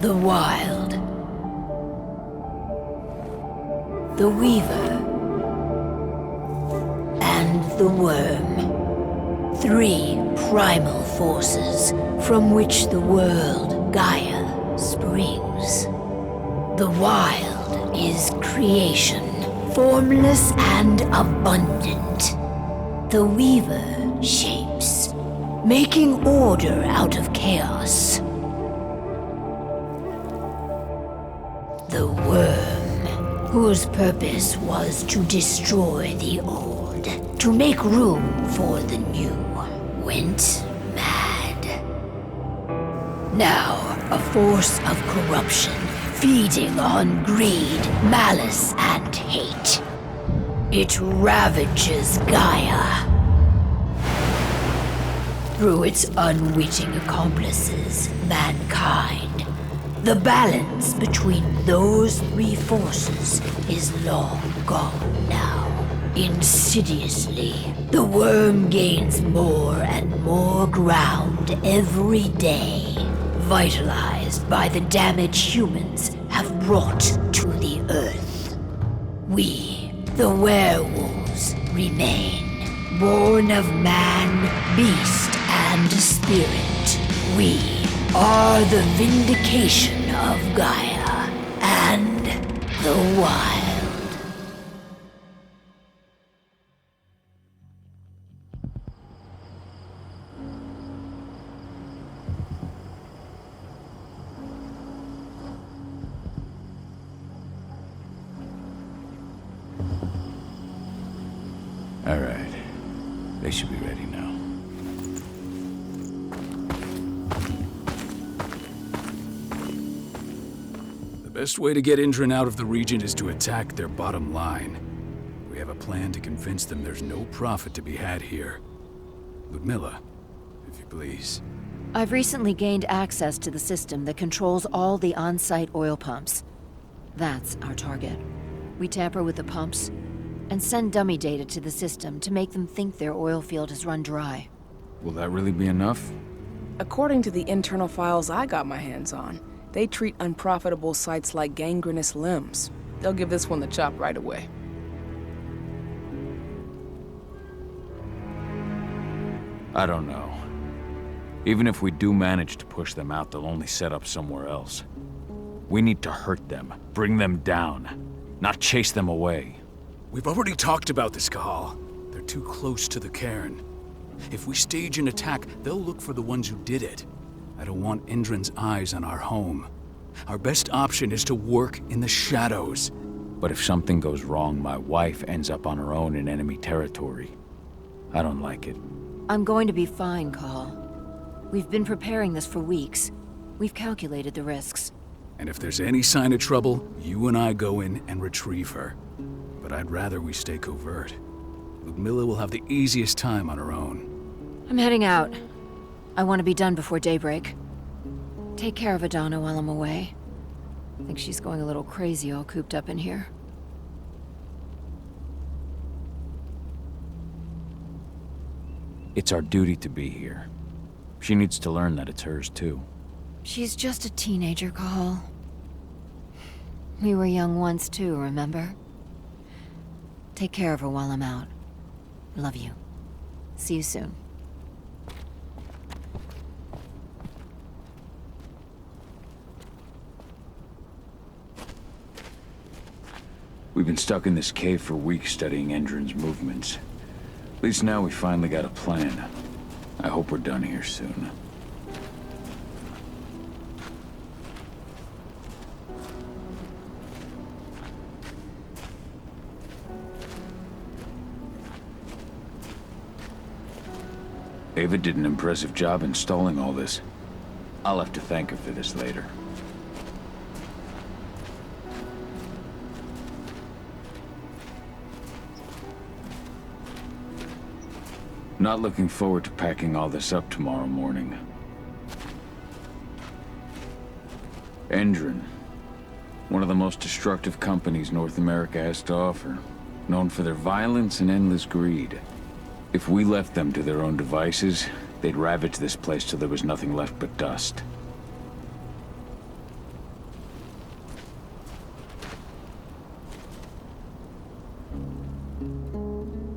The Wild. The Weaver. And the Worm. Three primal forces from which the world, Gaia, springs. The Wild is creation, formless and abundant. The Weaver shapes, making order out of chaos. The Worm, whose purpose was to destroy the old, to make room for the new, went mad. Now, a force of corruption, feeding on greed, malice, and hate. It ravages Gaia. Through its unwitting accomplices, mankind, The balance between those three forces is long gone now. Insidiously, the worm gains more and more ground every day, vitalized by the damage humans have brought to the Earth. We, the werewolves, remain, born of man, beast, and spirit. We are the vindication of Gaia and the wild. All right. They should be ready now. The best way to get Indran out of the region is to attack their bottom line. We have a plan to convince them there's no profit to be had here. Ludmilla, if you please. I've recently gained access to the system that controls all the on-site oil pumps. That's our target. We tamper with the pumps and send dummy data to the system to make them think their oil field has run dry. Will that really be enough? According to the internal files I got my hands on, they treat unprofitable sites like gangrenous limbs. They'll give this one the chop right away. I don't know. Even if we do manage to push them out, they'll only set up somewhere else. We need to hurt them, bring them down, not chase them away. We've already talked about this, Kahal. They're too close to the cairn. If we stage an attack, they'll look for the ones who did it. I don't want Indran's eyes on our home. Our best option is to work in the shadows. But if something goes wrong, my wife ends up on her own in enemy territory. I don't like it. I'm going to be fine, Call. We've been preparing this for weeks. We've calculated the risks. And if there's any sign of trouble, you and I go in and retrieve her. But I'd rather we stay covert. Ludmilla will have the easiest time on her own. I'm heading out. I want to be done before daybreak. Take care of Adana while I'm away. I think she's going a little crazy all cooped up in here. It's our duty to be here. She needs to learn that it's hers too. She's just a teenager, Call. We were young once too, remember? Take care of her while I'm out. Love you. See you soon. We've been stuck in this cave for weeks studying Endrin's movements. At least now we finally got a plan. I hope we're done here soon. Ava did an impressive job installing all this. I'll have to thank her for this later. Not looking forward to packing all this up tomorrow morning. Endrin, one of the most destructive companies North America has to offer, known for their violence and endless greed. If we left them to their own devices, they'd ravage this place till there was nothing left but dust.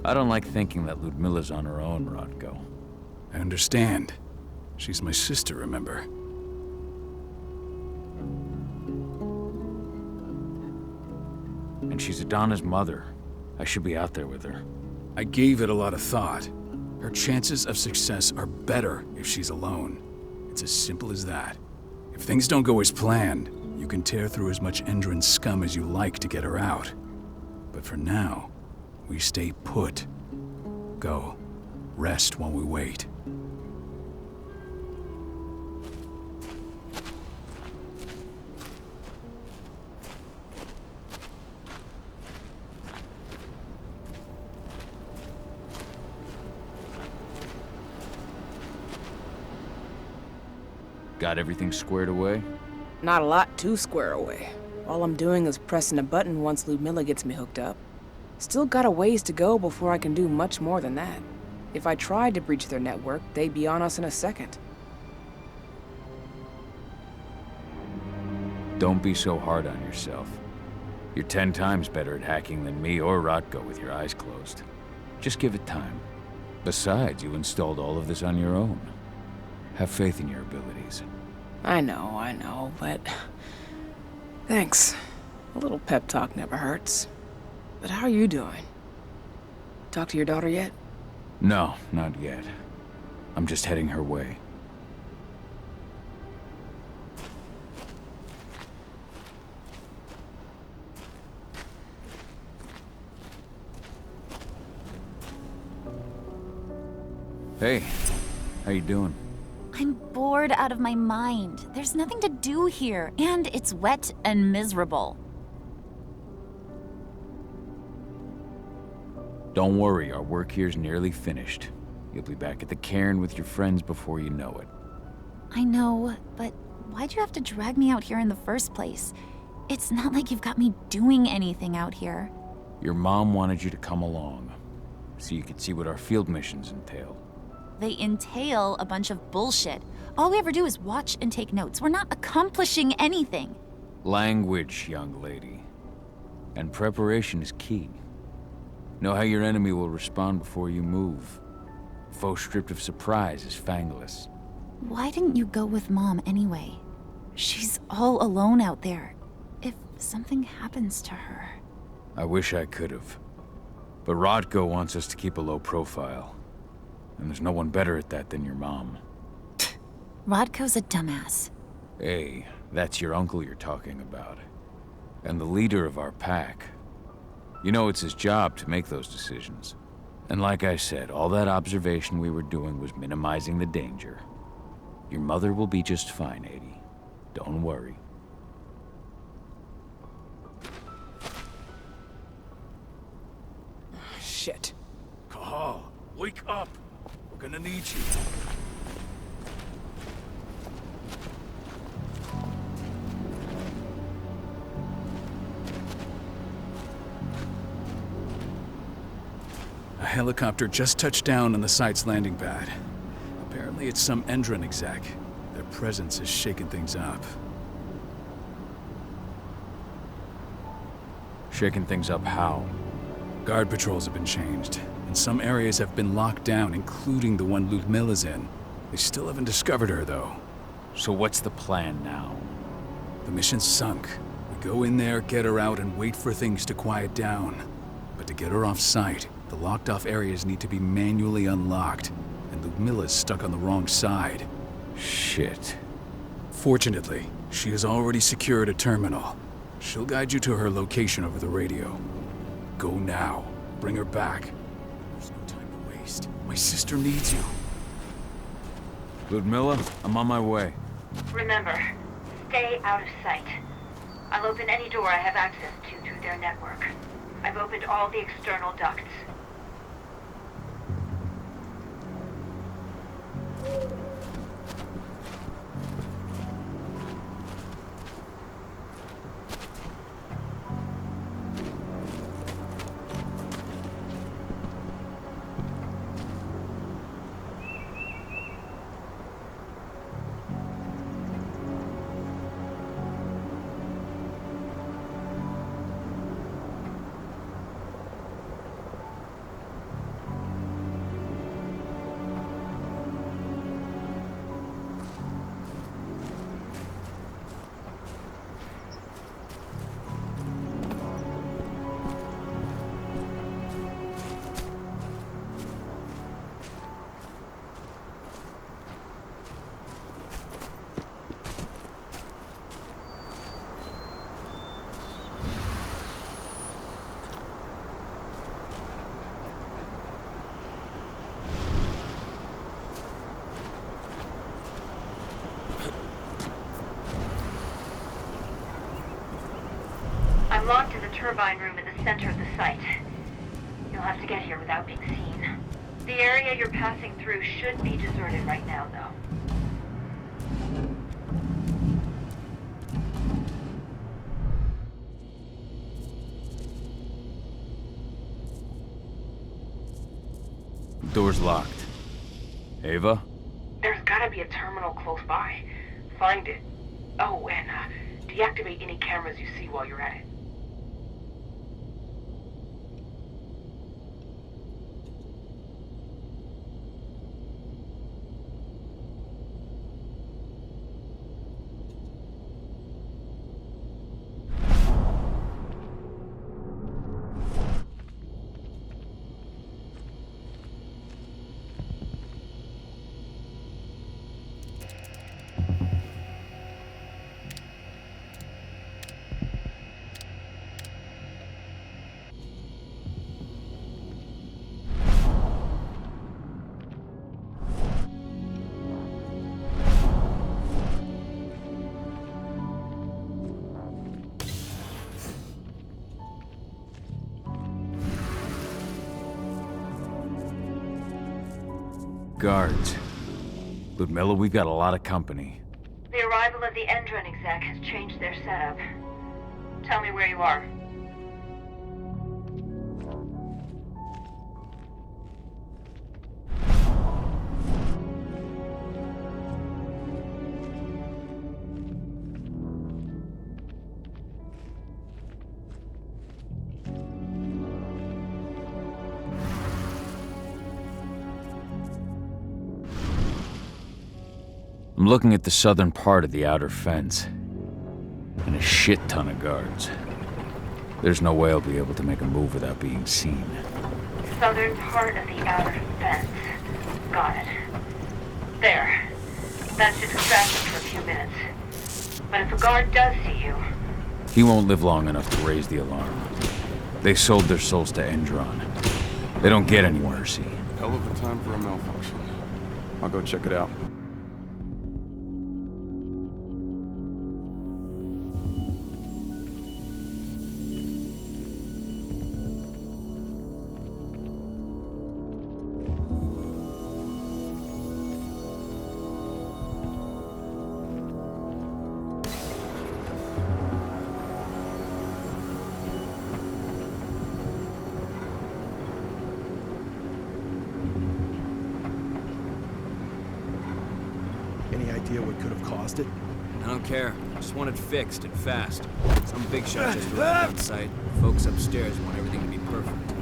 I don't like thinking that Ludmilla's on her own, Rodko. I understand. She's my sister, remember? And she's Adana's mother. I should be out there with her. I gave it a lot of thought. Her chances of success are better if she's alone. It's as simple as that. If things don't go as planned, you can tear through as much Endrin scum as you like to get her out. But for now, we stay put. Go. Rest while we wait. Got everything squared away? Not a lot to square away. All I'm doing is pressing a button once Ludmilla gets me hooked up. Still got a ways to go before I can do much more than that. If I tried to breach their network, they'd be on us in a second. Don't be so hard on yourself. You're 10 times better at hacking than me or Rotko with your eyes closed. Just give it time. Besides, you installed all of this on your own. Have faith in your abilities. I know, but... Thanks. A little pep talk never hurts. But how are you doing? Talk to your daughter yet? No, not yet. I'm just heading her way. Hey, how you doing? I'm bored out of my mind. There's nothing to do here, and it's wet and miserable. Don't worry, our work here's nearly finished. You'll be back at the cairn with your friends before you know it. I know, but why'd you have to drag me out here in the first place? It's not like you've got me doing anything out here. Your mom wanted you to come along, so you could see what our field missions entail. They entail a bunch of bullshit. All we ever do is watch and take notes. We're not accomplishing anything. Language, young lady. And preparation is key. Know how your enemy will respond before you move. Faux stripped of surprise is fangless. Why didn't you go with Mom anyway? She's all alone out there. If something happens to her... I wish I could have. But Rotko wants us to keep a low profile. And there's no one better at that than your mom. Rodko's a dumbass. Hey, that's your uncle you're talking about. And the leader of our pack. You know it's his job to make those decisions. And like I said, all that observation we were doing was minimizing the danger. Your mother will be just fine, Adie. Don't worry. Shit. Cahal, wake up! We're gonna need you. A helicopter just touched down on the site's landing pad. Apparently it's some Endron exec. Their presence has shaken things up. Shaking things up how? Guard patrols have been changed, and some areas have been locked down, including the one Ludmilla's in. They still haven't discovered her, though. So what's the plan now? The mission's sunk. We go in there, get her out, and wait for things to quiet down. But to get her off site, the locked-off areas need to be manually unlocked, and Ludmilla's stuck on the wrong side. Shit. Fortunately, she has already secured a terminal. She'll guide you to her location over the radio. Go now. Bring her back. There's no time to waste. My sister needs you. Ludmilla, I'm on my way. Remember, stay out of sight. I'll open any door I have access to through their network. I've opened all the external ducts. I'm locked in the turbine room in the center of the site. You'll have to get here without being seen. The area you're passing through should be deserted right now, though. door's locked. Ava? There's gotta be a terminal close by. Find it. Oh, and deactivate any cameras you see while you're at it. Guards. Ludmilla, we've got a lot of company. The arrival of the Endron exec has changed their setup. Tell me where you are. I'm looking at the southern part of the outer fence. And a shit ton of guards. There's no way I'll be able to make a move without being seen. Southern part of the outer fence. Got it. There. That should distract them for a few minutes. But if a guard does see you... He won't live long enough to raise the alarm. They sold their souls to Endron. They don't get any mercy. Hell of a time for a malfunction. I'll go check it out. Any idea what could have caused it? I don't care. Just want it fixed and fast. Some big shot just arrived on site. Folks upstairs want everything to be perfect.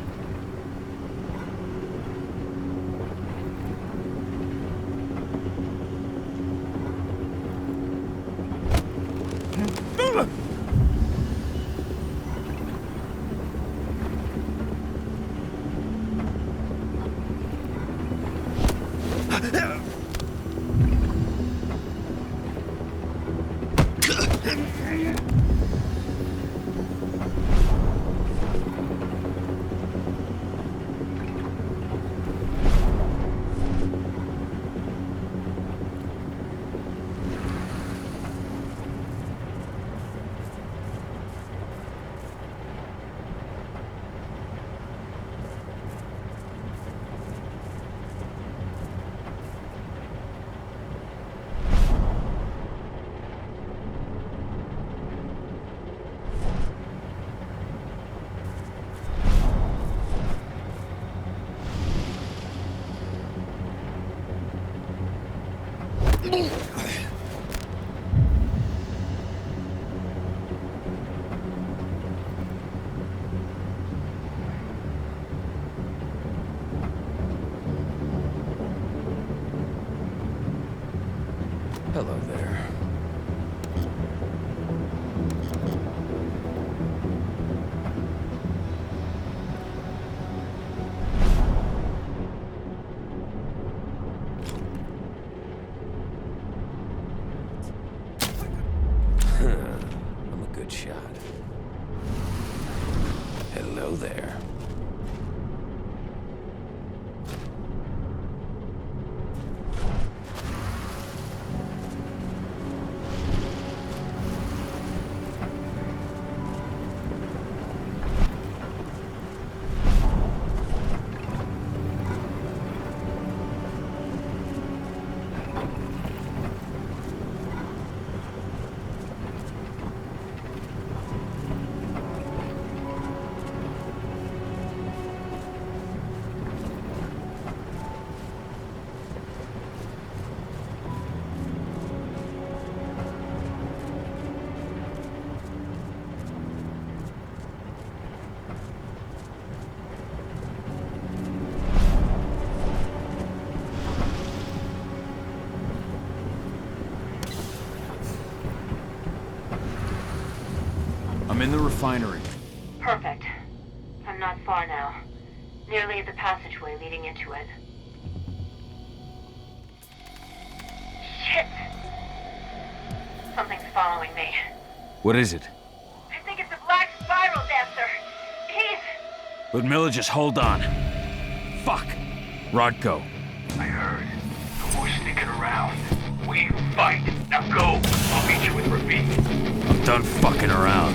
Hello there. I'm a good shot. Hello there. in the refinery. Perfect. I'm not far now. Nearly at the passageway leading into it. Shit! Something's following me. What is it? I think it's a black spiral dancer. He's... Ludmilla, just hold on. Fuck! Rodko. I heard. No more sneaking around. We fight. Now go. I'll meet you with Rafik. I'm done fucking around.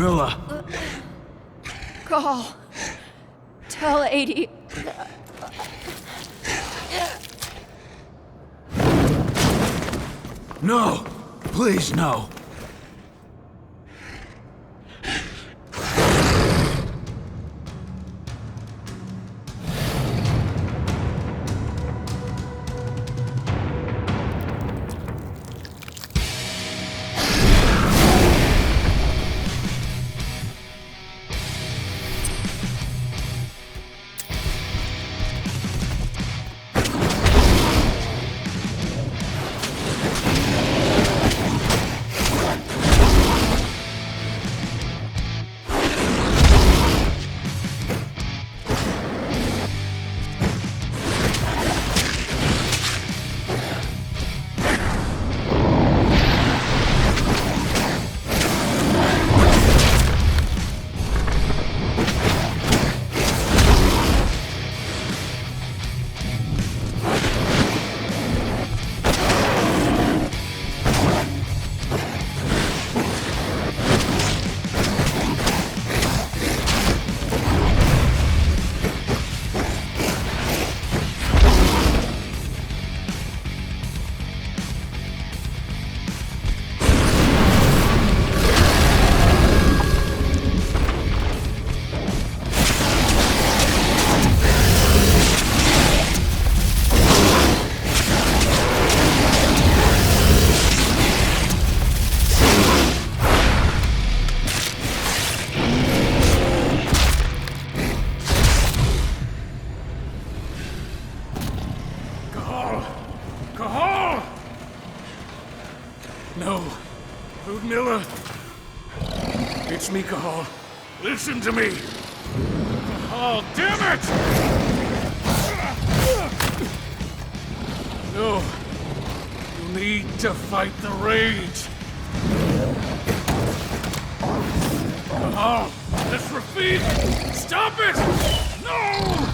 Milla! Call. Tell 80. No! Please, no! No. Ludmilla. It's me, Cahal. Listen to me. Cahal, damn it! No. You need to fight the rage. Cahal, that's Rafid! Stop it! No!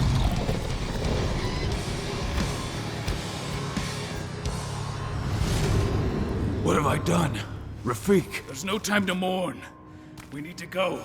What have I done? Rafik. There's no time to mourn. We need to go.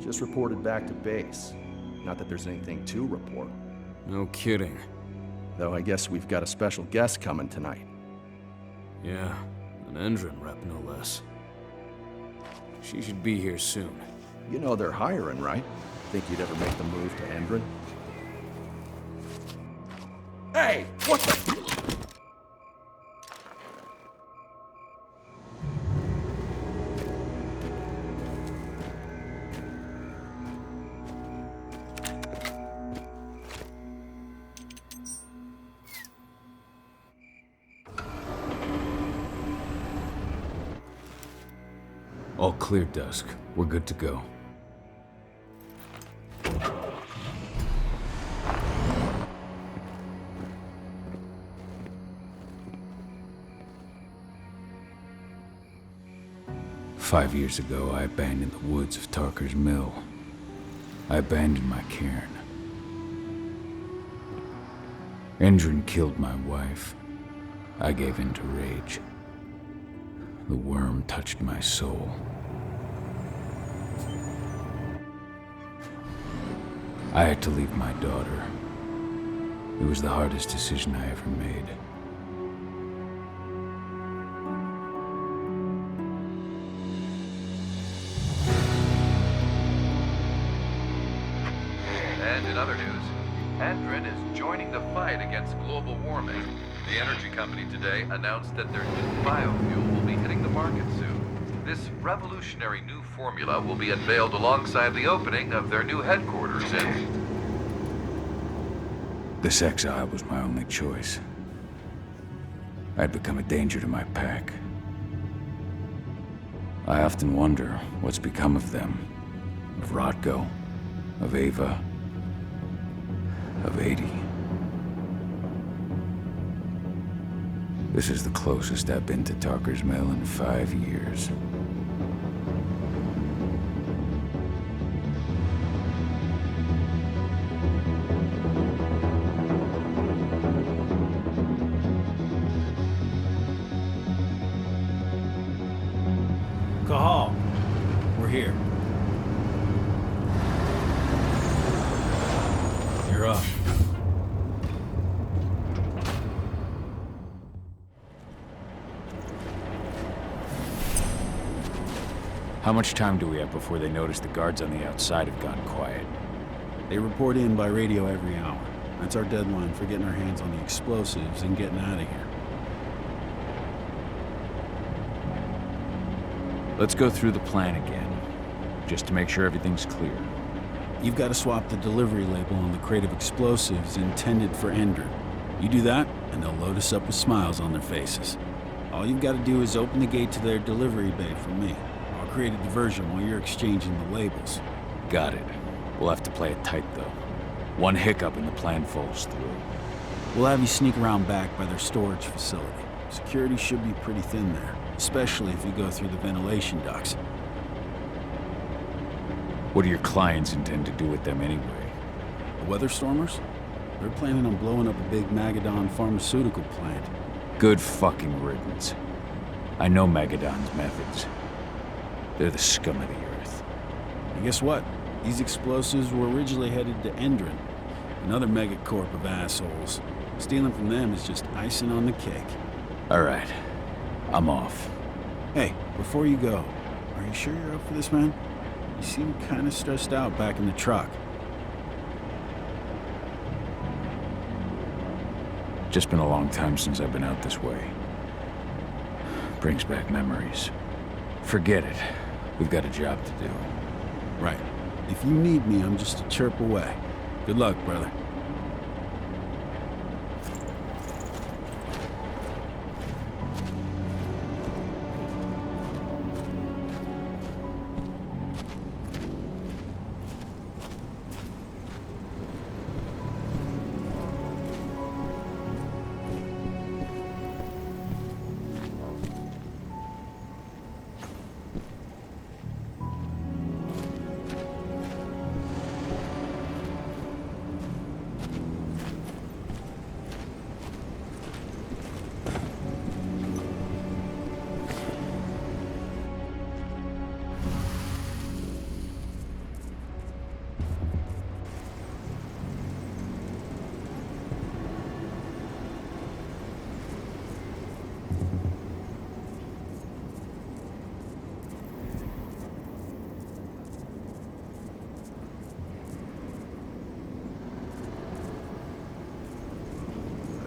Just reported back to base. Not that there's anything to report. No kidding. Though I guess we've got a special guest coming tonight. Yeah, an Endron rep, no less. She should be here soon. You know they're hiring, right? Think you'd ever make the move to Endron? Hey! What the... All clear, Dusk. We're good to go. "5 years ago, I abandoned the woods of Tarker's Mill. I abandoned my cairn. Endron killed my wife. I gave in to rage. The worm touched my soul. I had to leave my daughter. It was the hardest decision I ever made. And in other news, Endrin is joining the fight against global warming. The energy company today announced that their new biofuel will be hitting the market soon. This revolutionary new formula will be unveiled alongside the opening of their new headquarters in... This exile was my only choice. I'd become a danger to my pack. I often wonder what's become of them. Of Rodko, of Ava, of 80. This is the closest I've been to Talker's Mill in 5 years. Cahal, we're here. You're up. How much time do we have before they notice the guards on the outside have gone quiet? They report in by radio every hour. That's our deadline for getting our hands on the explosives and getting out of here. Let's go through the plan again, just to make sure everything's clear. You've got to swap the delivery label on the crate of explosives intended for Endrin. You do that, and they'll load us up with smiles on their faces. All you've got to do is open the gate to their delivery bay for me. I'll create a diversion while you're exchanging the labels. Got it. We'll have to play it tight, though. One hiccup and the plan falls through. We'll have you sneak around back by their storage facility. Security should be pretty thin there, especially if you go through the ventilation ducts. What do your clients intend to do with them anyway? The Weatherstormers? They're planning on blowing up a big Magadon pharmaceutical plant. Good fucking riddance. I know Magadon's methods. They're the scum of the earth. And guess what? These explosives were originally headed to Endrin, another megacorp of assholes. Stealing from them is just icing on the cake. All right. I'm off. Hey, before you go, are you sure you're up for this, man? You seem kind of stressed out back in the truck. Just been a long time since I've been out this way. Brings back memories. Forget it. We've got a job to do. Right. If you need me, I'm just a chirp away. Good luck, brother.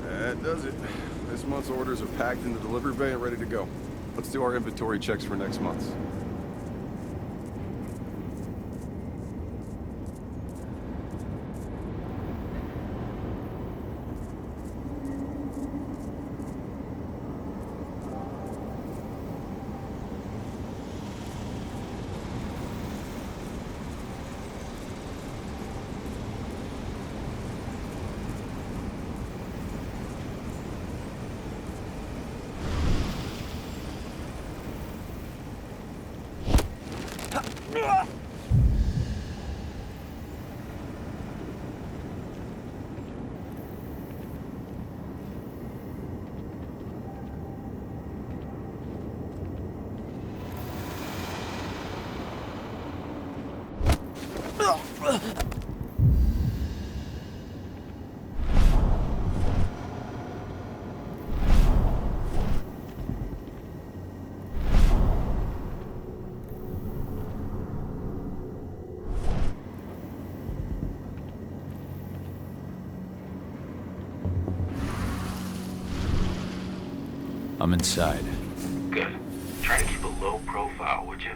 That does it. This month's orders are packed in the delivery bay and ready to go. Let's do our inventory checks for next month's. I'm inside. Good. Try to keep a low profile, would you?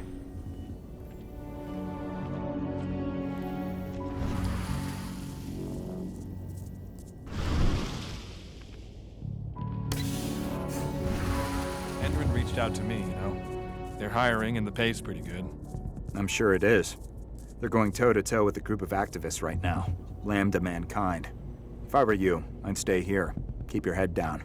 Endrin reached out to me, you know. They're hiring and the pay's pretty good. I'm sure it is. They're going toe-to-toe with a group of activists right now. Lambda mankind. If I were you, I'd stay here. Keep your head down.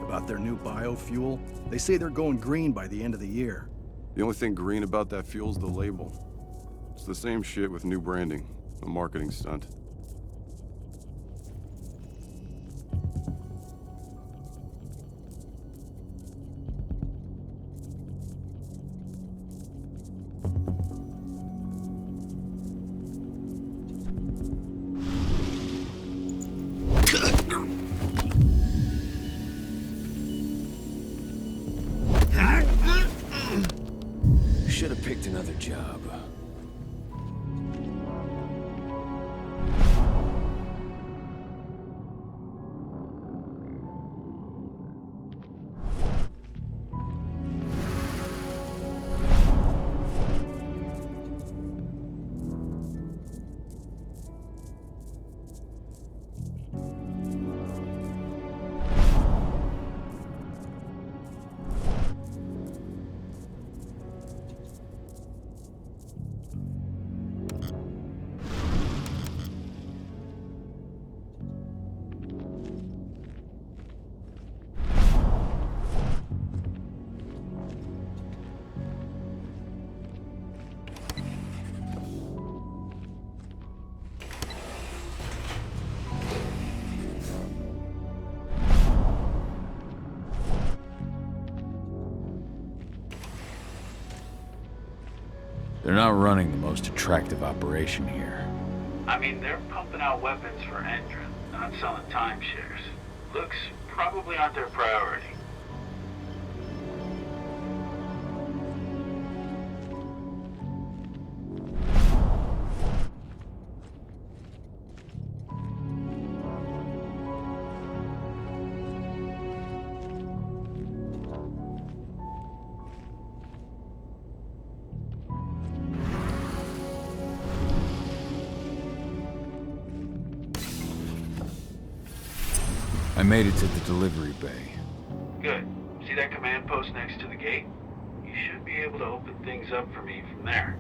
About their new biofuel. They say they're going green by the end of the year. The only thing green about that fuel's the label. It's the same shit with new branding. A marketing stunt. Should have picked another job. They're not running the most attractive operation here. I mean, they're pumping out weapons for Endrin, not selling timeshares. Looks probably aren't their priority. I made it to the delivery bay. Good. See that command post next to the gate? You should be able to open things up for me from there.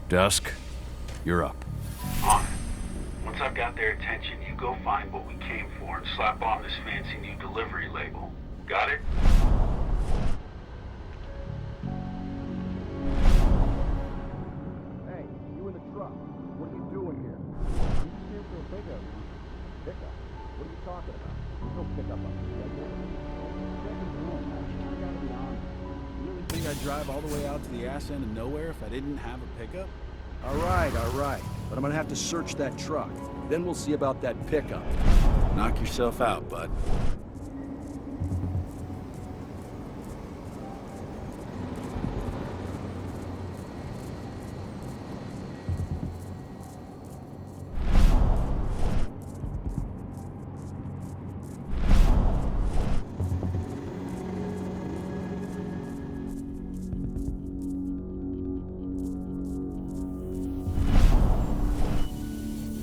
Dusk, you're up. On. Once I've got their attention, you go find what we came for and slap on this fancy new delivery label. Got it? Hey, you in the truck. What are you doing here? You just here for a pickup. Pickup? What are you talking about? There's no pickup up here. I gotta be honest. You really think I'd drive all the way out to the ass end of nowhere if I didn't have a pickup? All right. But I'm gonna have to search that truck. Then we'll see about that pickup. Knock yourself out, bud.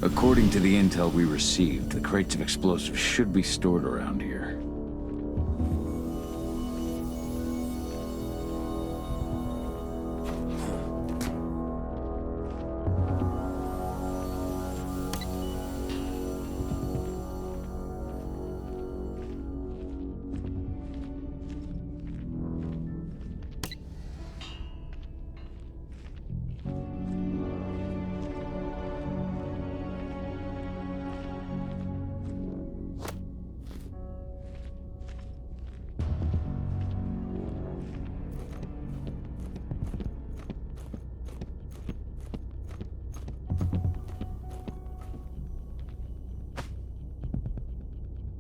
According to the intel we received, the crates of explosives should be stored around here.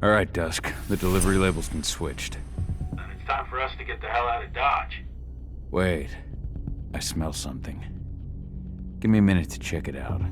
All right, Dusk. The delivery label's been switched. Then it's time for us to get the hell out of Dodge. Wait. I smell something. Give me a minute to check it out.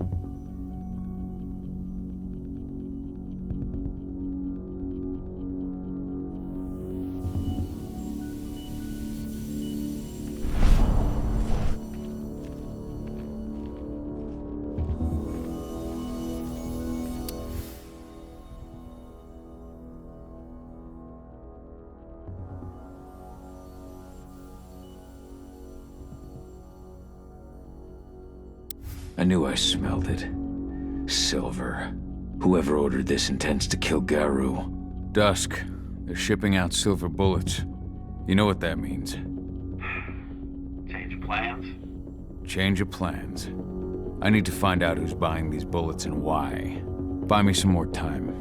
I knew I smelled it. Silver. Whoever ordered this intends to kill Garou. Dusk. They're shipping out silver bullets. You know what that means. Change of plans? Change of plans. I need to find out who's buying these bullets and why. Buy me some more time.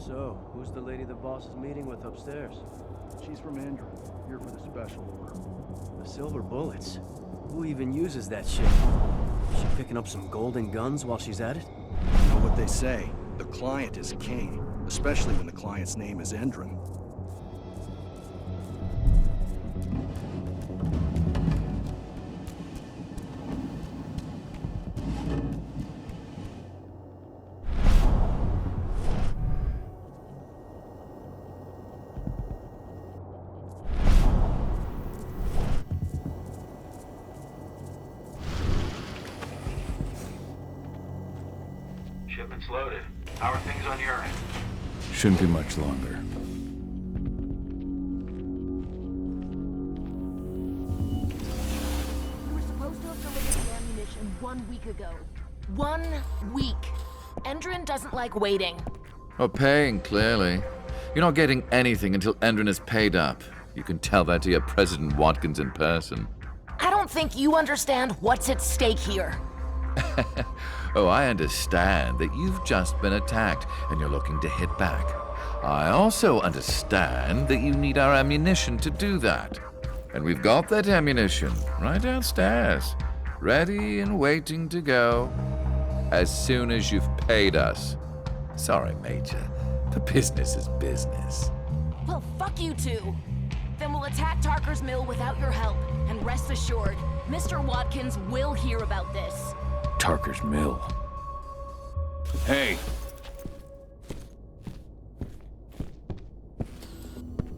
So, who's the lady the boss is meeting with upstairs? She's from Andrew, here for the special order. The silver bullets? Who even uses that shit? Is she picking up some golden guns while she's at it? You know what they say, the client is king, especially when the client's name is Endron. Shipment's loaded. How are things on your end? Shouldn't be much longer. We were supposed to have delivered the ammunition 1 week ago. 1 week. Endron doesn't like waiting. Well, paying, clearly. You're not getting anything until Endron is paid up. You can tell that to your President Watkins in person. I don't think you understand what's at stake here. Oh, I understand that you've just been attacked and you're looking to hit back. I also understand that you need our ammunition to do that. And we've got that ammunition right downstairs, ready and waiting to go as soon as you've paid us. Sorry, Major, but business is business. Well, fuck you two. Then we'll attack Tarker's mill without your help. And rest assured, Mr. Watkins will hear about this. Tarker's mill. Hey!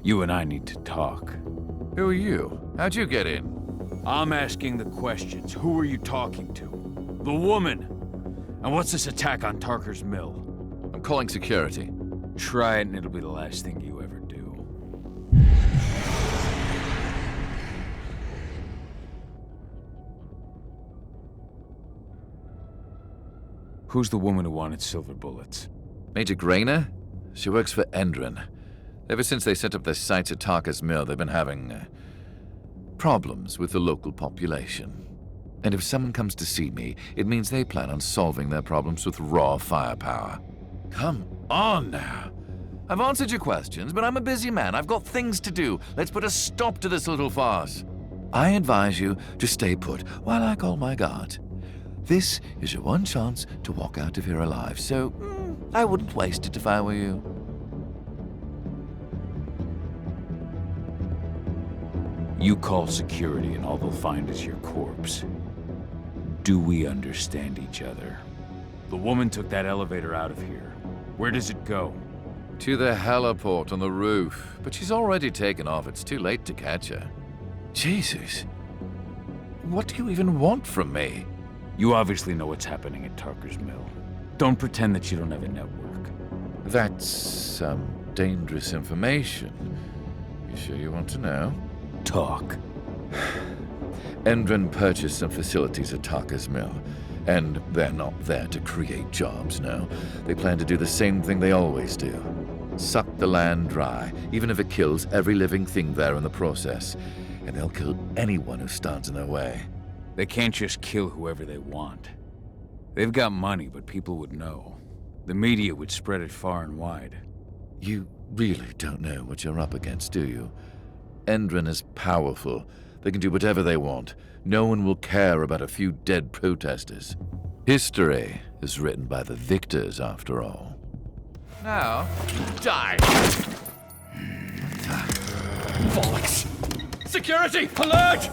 You and I need to talk. Who are you? How'd you get in? I'm asking the questions. Who are you talking to? The woman! And what's this attack on Tarker's mill? I'm calling security. Try it and it'll be the last thing you ever do. Who's the woman who wanted silver bullets? Major Grainer? She works for Endron. Ever since they set up their sights at Tarker's mill, they've been having problems with the local population. And if someone comes to see me, it means they plan on solving their problems with raw firepower. Come on now. I've answered your questions, but I'm a busy man. I've got things to do. Let's put a stop to this little farce. I advise you to stay put while I call my guard. This is your one chance to walk out of here alive, so I wouldn't waste it if I were you. You call security and all they'll find is your corpse. Do we understand each other? The woman took that elevator out of here. Where does it go? To the heliport on the roof. But she's already taken off. It's too late to catch her. Jesus. What do you even want from me? You obviously know what's happening at Tarker's mill. Don't pretend that you don't have a network. That's some dangerous information. You sure you want to know? Talk. Endron purchased some facilities at Tarker's mill. And they're not there to create jobs, no. They plan to do the same thing they always do. Suck the land dry, even if it kills every living thing there in the process. And they'll kill anyone who stands in their way. They can't just kill whoever they want. They've got money, but people would know. The media would spread it far and wide. You really don't know what you're up against, do you? Endron is powerful. They can do whatever they want. No one will care about a few dead protesters. History is written by the victors, after all. Now, die! Bollocks! Security, alert!